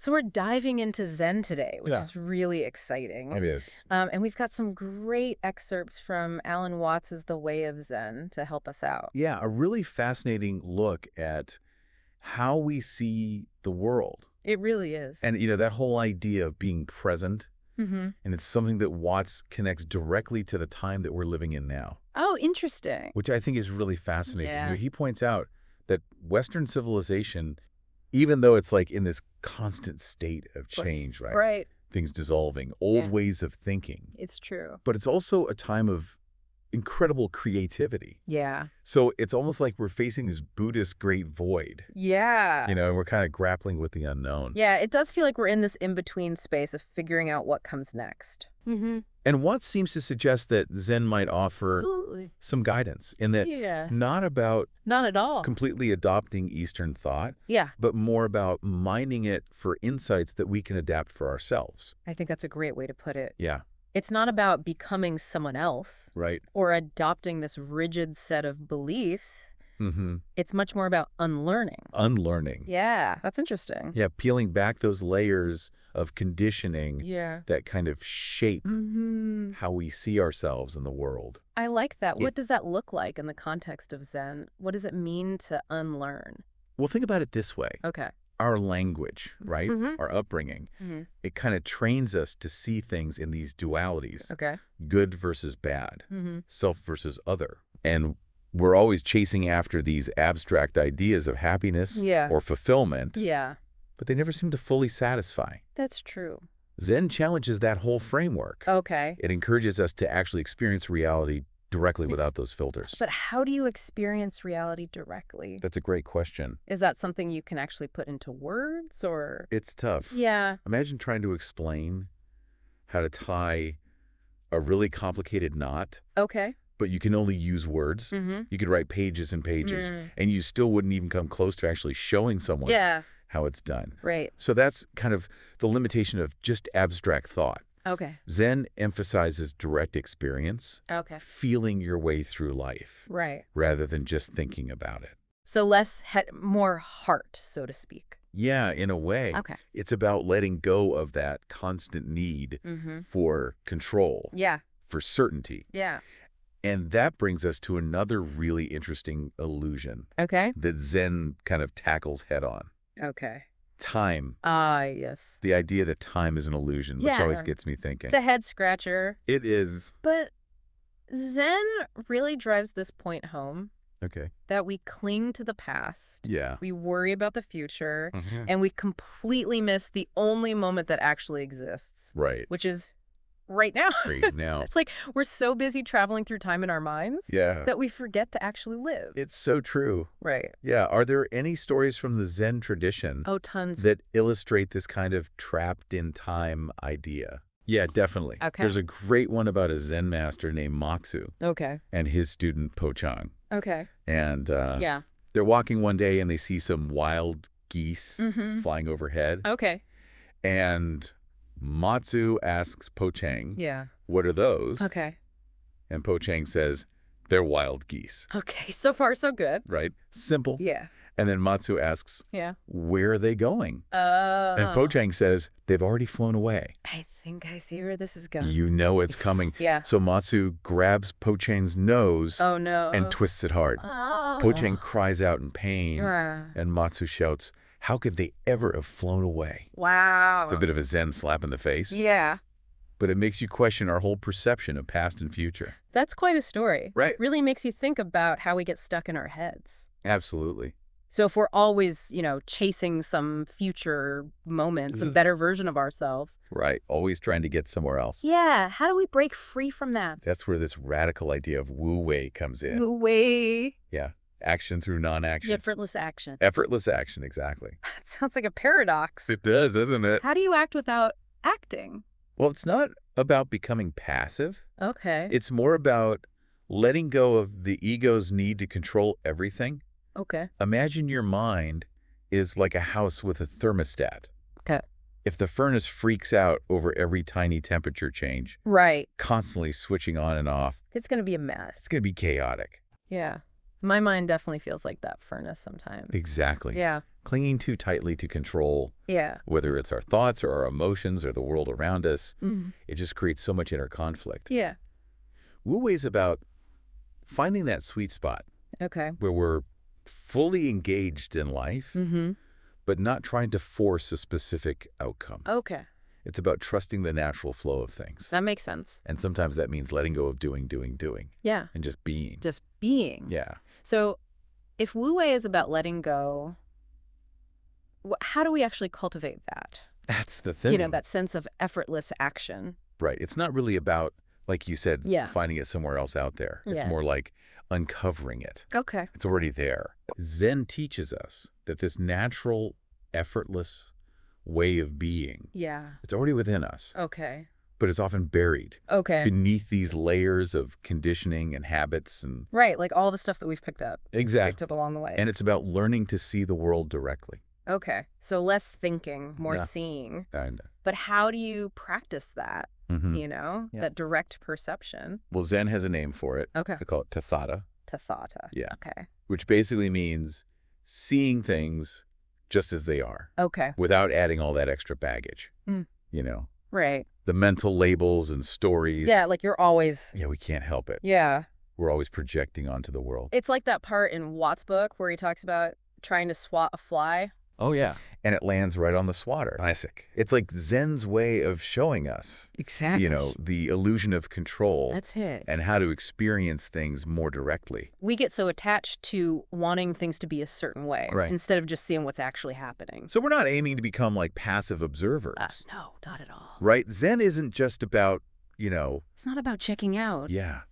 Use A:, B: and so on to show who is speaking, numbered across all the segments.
A: So we're diving into Zen today, which
B: Yeah.
A: is really exciting.
B: It is.
A: And we've got some great excerpts from Alan Watts's The Way of Zen to help us out.
B: Yeah, a really fascinating look at how we see the world.
A: It really is.
B: And, that whole idea of being present,
A: Mm-hmm.
B: and it's something that Watts connects directly to the time that we're living in now,
A: Oh, interesting.
B: which I think is really fascinating.
A: Yeah.
B: He points out that Western civilization, even though it's like in this constant state of change, right?
A: Right.
B: Things dissolving, old
A: Yeah.
B: ways of thinking,
A: It's true.
B: but it's also a time of incredible creativity.
A: Yeah.
B: So it's almost like we're facing this Buddhist great void,
A: Yeah.
B: and we're kind of grappling with the unknown.
A: Yeah, it does feel like we're in this in-between space of figuring out what comes next. Mm-hmm.
B: And Watts seems to suggest that Zen might offer
A: Absolutely.
B: some guidance in that
A: Yeah.
B: not about
A: Not at all.
B: completely adopting Eastern thought,
A: Yeah.
B: but more about mining it for insights that we can adapt for ourselves.
A: I think that's a great way to put it.
B: Yeah,
A: It's not about becoming someone else
B: right.
A: or adopting this rigid set of beliefs.
B: Mm-hmm.
A: It's much more about unlearning.
B: Unlearning.
A: Yeah, that's interesting.
B: Yeah, peeling back those layers of conditioning
A: Yeah.
B: that kind of shape
A: Mm-hmm.
B: how we see ourselves in the world.
A: I like that.
B: Yeah.
A: What does that look like in the context of Zen? What does it mean to unlearn?
B: Well, think about it this way.
A: Okay.
B: Our language, right?
A: Mhm.
B: Our upbringing,
A: Mm-hmm.
B: it kind of trains us to see things in these dualities,
A: Okay.
B: good versus bad,
A: Mm-hmm.
B: self versus other. And we're always chasing after these abstract ideas of happiness
A: Yeah.
B: or fulfillment,
A: Yeah,
B: but they never seem to fully satisfy.
A: that's true.
B: Zen challenges that whole framework.
A: Okay.
B: It encourages us to actually experience reality directly without those filters.
A: But how do you experience reality directly?
B: That's a great question.
A: Is that something you can actually put into words or?
B: It's tough.
A: Yeah.
B: Imagine trying to explain how to tie a really complicated knot,
A: Okay.
B: but you can only use words.
A: Mm-hmm.
B: You could write pages and pages,
A: Mm.
B: and you still wouldn't even come close to actually showing someone
A: Yeah.
B: how it's done.
A: Right.
B: So that's kind of the limitation of just abstract thought.
A: Okay.
B: Zen emphasizes direct experience,
A: Okay.
B: feeling your way through life,
A: Right.
B: rather than just thinking about it.
A: So more heart, so to speak.
B: Yeah, in a way.
A: Okay.
B: It's about letting go of that constant need
A: Mm-hmm.
B: for control,
A: Yeah.
B: for certainty.
A: Yeah.
B: And that brings us to another really interesting illusion
A: Okay.
B: that Zen kind of tackles head on.
A: Okay.
B: Time.
A: Ah, yes.
B: The idea that time is an illusion, which
A: Yeah.
B: always gets me thinking.
A: It's a head scratcher.
B: It is.
A: But Zen really drives this point home
B: Okay.
A: that we cling to the past.
B: Yeah.
A: We worry about the future.
B: Mhm.
A: And we completely miss the only moment that actually exists,
B: Right.
A: which is right now.
B: Right now.
A: It's like we're so busy traveling through time in our minds
B: Yeah.
A: that we forget to actually live.
B: It's so true.
A: Right.
B: Yeah. Are there any stories from the Zen tradition
A: Oh, tons.
B: that illustrate this kind of trapped in time idea? Yeah, definitely.
A: Okay.
B: There's a great one about a Zen master named Matsu
A: Okay.
B: and his student Po-chang.
A: Okay.
B: And
A: Yeah.
B: they're walking one day and they see some wild geese
A: Mm-hmm.
B: flying overhead.
A: Okay.
B: And Matsu asks Po-chang,
A: Yeah.
B: what are those?
A: Okay.
B: And Po-chang says, they're wild geese,
A: Okay. So far, so good.
B: right? Simple.
A: Yeah.
B: And then Matsu asks,
A: Yeah.
B: where are they going?
A: Oh.
B: And Po-chang says, they've already flown away.
A: I think I see where this is going.
B: You know it's coming.
A: Yeah.
B: So Matsu grabs Po-chang's nose
A: Oh, no.
B: and twists it hard.
A: Oh.
B: Po-chang cries out in pain,
A: Yeah.
B: and Matsu shouts, how could they ever have flown away?
A: Wow.
B: It's a bit of a Zen slap in the face,
A: Yeah.
B: but it makes you question our whole perception of past and future.
A: That's quite a story.
B: Right.
A: Really makes you think about how we get stuck in our heads.
B: Absolutely.
A: So if we're always, chasing some future moment, some better version of ourselves.
B: Right. Always trying to get somewhere else.
A: Yeah. How do we break free from that?
B: That's where this radical idea of wu-wei comes in.
A: The way.
B: Yeah. Action through non-action.
A: Effortless action.
B: Effortless action, exactly.
A: That sounds like a paradox.
B: It does, doesn't it?
A: How do you act without acting?
B: Well, it's not about becoming passive.
A: Okay.
B: It's more about letting go of the ego's need to control everything.
A: Okay.
B: Imagine your mind is like a house with a thermostat.
A: Okay.
B: If the furnace freaks out over every tiny temperature change,
A: Right.
B: constantly switching on and off,
A: It's going to be a mess.
B: it's going to be chaotic.
A: Yeah. My mind definitely feels like that furnace sometimes.
B: Exactly.
A: Yeah.
B: clinging too tightly to control,
A: Yeah.
B: whether it's our thoughts or our emotions or the world around us. It just creates so much inner conflict.
A: Yeah.
B: Wu Wei's about finding that sweet spot
A: Okay.
B: where we're fully engaged in life, but not trying to force a specific outcome.
A: Okay.
B: It's about trusting the natural flow of things.
A: That makes sense.
B: And sometimes that means letting go of doing,
A: Yeah.
B: and just being.
A: Just being.
B: Yeah.
A: So if Wu Wei is about letting go, how do we actually cultivate that?
B: That's the thing.
A: That sense of effortless action.
B: Right. It's not really about, like you said,
A: Yeah.
B: finding it somewhere else out there. It's
A: Yeah.
B: more like uncovering it.
A: Okay.
B: It's already there. Zen teaches us that this natural, effortless way of being,
A: Yeah.
B: it's already within us,
A: Okay.
B: but it's often buried
A: Okay.
B: beneath these layers of conditioning and habits and
A: Right. Like all the stuff that we've picked up
B: exactly.
A: along the way.
B: And it's about learning to see the world directly.
A: Okay. So less thinking, more
B: Yeah.
A: seeing.
B: I know.
A: But how do you practice that?
B: Yeah.
A: That direct perception.
B: Well, Zen has a name for it.
A: Okay.
B: They call it tathata.
A: Tathata.
B: Yeah.
A: Okay.
B: Which basically means seeing things just as they are
A: Okay.
B: without adding all that extra baggage.
A: Mm. Right.
B: The mental labels and stories.
A: Yeah, like you're always.
B: Yeah, we can't help it.
A: Yeah.
B: We're always projecting onto the world.
A: It's like that part in Watt's book where he talks about trying to swat a fly.
B: Oh, yeah. And it lands right on the swatter. Classic. It's like Zen's way of showing us,
A: Exactly.
B: the illusion of control.
A: That's it.
B: And how to experience things more directly.
A: We get so attached to wanting things to be a certain way
B: Right.
A: instead of just seeing what's actually happening.
B: So we're not aiming to become like passive observers.
A: No, not at all.
B: Right? Zen isn't just about,
A: It's not about checking out.
B: yeah,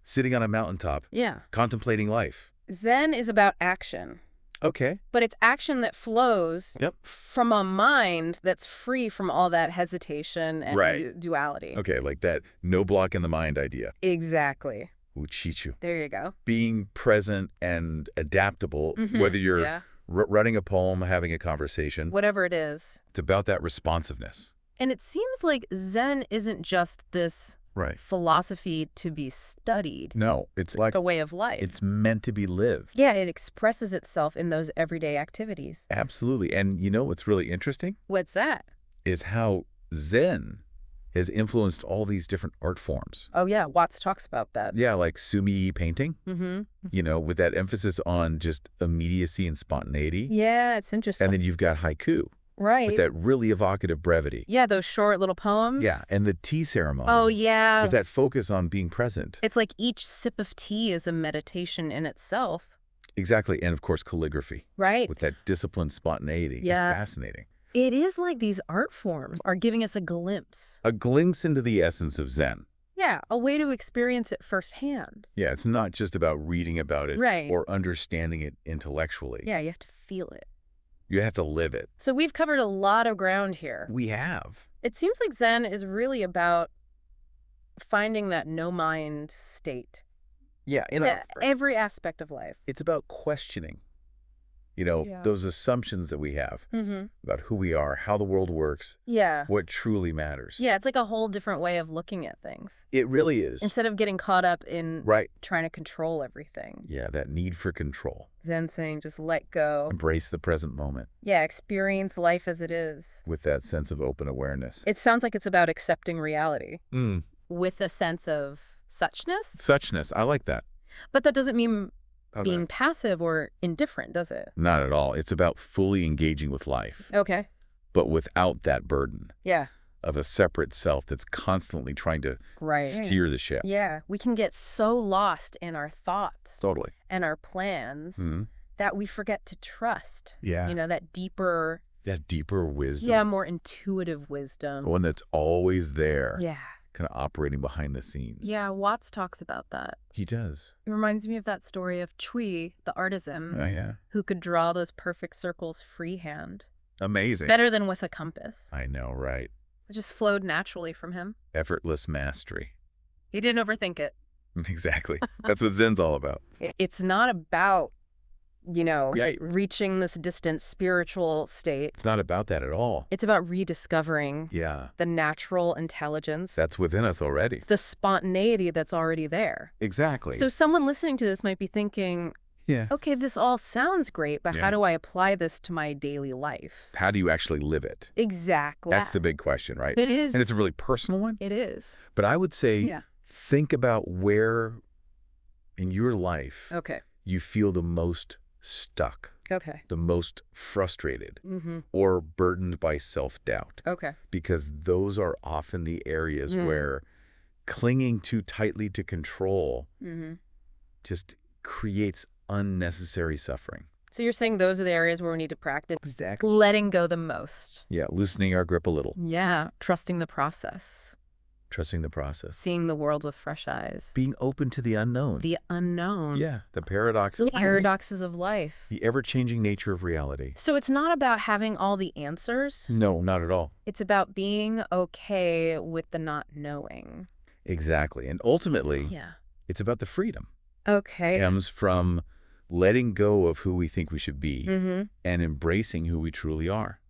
B: sitting on a mountaintop,
A: Yeah.
B: contemplating life.
A: Zen is about action.
B: Okay.
A: But it's action that flows
B: Yep.
A: from a mind that's free from all that hesitation and
B: Right.
A: duality.
B: Okay, like that no block in the mind idea.
A: Exactly.
B: Uchichu.
A: There you go.
B: Being present and adaptable, whether you're
A: Yeah.
B: writing a poem, having a conversation.
A: Whatever it is.
B: It's about that responsiveness.
A: And it seems like Zen isn't just this
B: Right.
A: philosophy to be studied,
B: No, it's like
A: a way of life.
B: it's meant to be lived.
A: Yeah, it expresses itself in those everyday activities.
B: Absolutely. And you know what's really interesting
A: What's that?
B: is how Zen has influenced all these different art forms.
A: Oh, yeah. Watts talks about that.
B: Yeah, like sumi painting,
A: Mm-hmm.
B: with that emphasis on just immediacy and spontaneity.
A: Yeah, it's interesting.
B: And then you've got haiku
A: right.
B: with that really evocative brevity.
A: Yeah, those short little poems.
B: Yeah, and the tea ceremony.
A: Oh, yeah.
B: With that focus on being present.
A: It's like each sip of tea is a meditation in itself.
B: Exactly. And of course, calligraphy.
A: Right.
B: With that disciplined spontaneity.
A: Yeah.
B: It's fascinating.
A: It is like these art forms are giving us a glimpse.
B: A glimpse into the essence of Zen.
A: Yeah, a way to experience it firsthand.
B: Yeah, it's not just about reading about it
A: Right.
B: or understanding it intellectually.
A: Yeah, you have to feel it.
B: You have to live it.
A: So we've covered a lot of ground here.
B: We have.
A: It seems like Zen is really about finding that no-mind state.
B: Yeah,
A: Every aspect of life.
B: it's about questioning,
A: Yeah.
B: those assumptions that we have
A: Mm-hmm.
B: about who we are, how the world works,
A: Yeah.
B: what truly matters.
A: Yeah, it's like a whole different way of looking at things.
B: It really is.
A: Instead of getting caught up in
B: Right.
A: trying to control everything.
B: Yeah, that need for control.
A: Zen saying just let go.
B: Embrace the present moment
A: Yeah, experience life as it is.
B: with that sense of open awareness.
A: It sounds like it's about accepting reality
B: Mm.
A: with a sense of suchness.
B: Suchness. I like that.
A: But that doesn't mean
B: How's
A: being
B: that?
A: passive or indifferent, does it?
B: Not at all. It's about fully engaging with life,
A: Okay.
B: but without that burden
A: Yeah.
B: of a separate self that's constantly trying to
A: Right.
B: steer the ship.
A: Yeah. We can get so lost in our thoughts
B: Totally.
A: and our plans
B: Mhm.
A: that we forget to trust.
B: Yeah.
A: That deeper,
B: That deeper wisdom.
A: yeah, more intuitive wisdom.
B: The one that's always there.
A: Yeah.
B: Kind of operating behind the scenes.
A: Yeah, Watts talks about that.
B: He does.
A: It reminds me of that story of Chui, the artisan,
B: Oh, yeah.
A: who could draw those perfect circles freehand.
B: Amazing.
A: Better than with a compass.
B: I know, right?
A: It just flowed naturally from him.
B: Effortless mastery.
A: He didn't overthink it.
B: Exactly. That's what Zen's all about.
A: It's not about,
B: Right.
A: reaching this distant spiritual state.
B: It's not about that at all.
A: It's about rediscovering
B: Yeah.
A: the natural intelligence,
B: That's within us already.
A: the spontaneity that's already there.
B: Exactly.
A: So someone listening to this might be thinking,
B: Yeah.
A: okay, this all sounds great, but
B: Yeah.
A: how do I apply this to my daily life?
B: How do you actually live it?
A: Exactly.
B: That's the big question, right?
A: It is.
B: And it's a really personal one.
A: It is.
B: But I would say
A: Yeah.
B: think about where in your life
A: Okay.
B: you feel the most stuck,
A: Okay.
B: the most frustrated,
A: Mm-hmm.
B: or burdened by self-doubt.
A: Okay.
B: Because those are often the areas where clinging too tightly to control
A: Mm-hmm.
B: just creates unnecessary suffering.
A: So you're saying those are the areas where we need to practice
B: Exactly.
A: letting go the most.
B: Yeah, loosening our grip a little,
A: Yeah. Trusting the process.
B: trusting the process,
A: Seeing the world with fresh eyes.
B: being open to the unknown.
A: The unknown.
B: Yeah, the paradoxes,
A: The paradoxes of life.
B: the ever-changing nature of reality.
A: So it's not about having all the answers.
B: No, not at all.
A: It's about being okay with the not knowing.
B: Exactly. And ultimately,
A: Yeah.
B: it's about the freedom.
A: Okay.
B: It comes from letting go of who we think we should be
A: Mm-hmm.
B: and embracing who we truly are.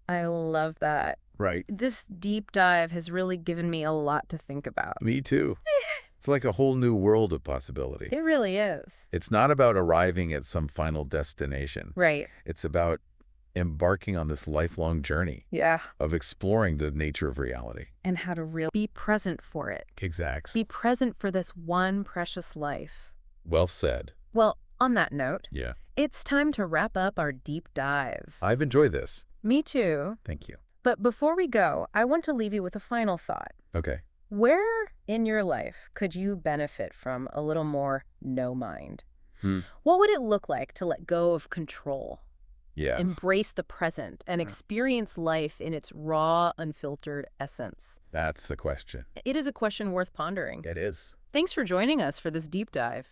A: I love that.
B: Right.
A: This deep dive has really given me a lot to think about.
B: Me too. It's like a whole new world of possibility.
A: It really is.
B: It's not about arriving at some final destination.
A: Right.
B: It's about embarking on this lifelong journey
A: Yeah.
B: of exploring the nature of reality.
A: And how to really be present for it.
B: Exactly.
A: Be present for this one precious life.
B: Well said.
A: Well, on that note,
B: Yeah.
A: it's time to wrap up our deep dive.
B: I've enjoyed this.
A: Me too.
B: Thank you.
A: But before we go, I want to leave you with a final thought.
B: Okay.
A: Where in your life could you benefit from a little more no mind?
B: Hmm.
A: What would it look like to let go of control,
B: Yeah.
A: embrace the present, and experience life in its raw, unfiltered essence?
B: That's the question.
A: It is a question worth pondering.
B: It is.
A: Thanks for joining us for this deep dive.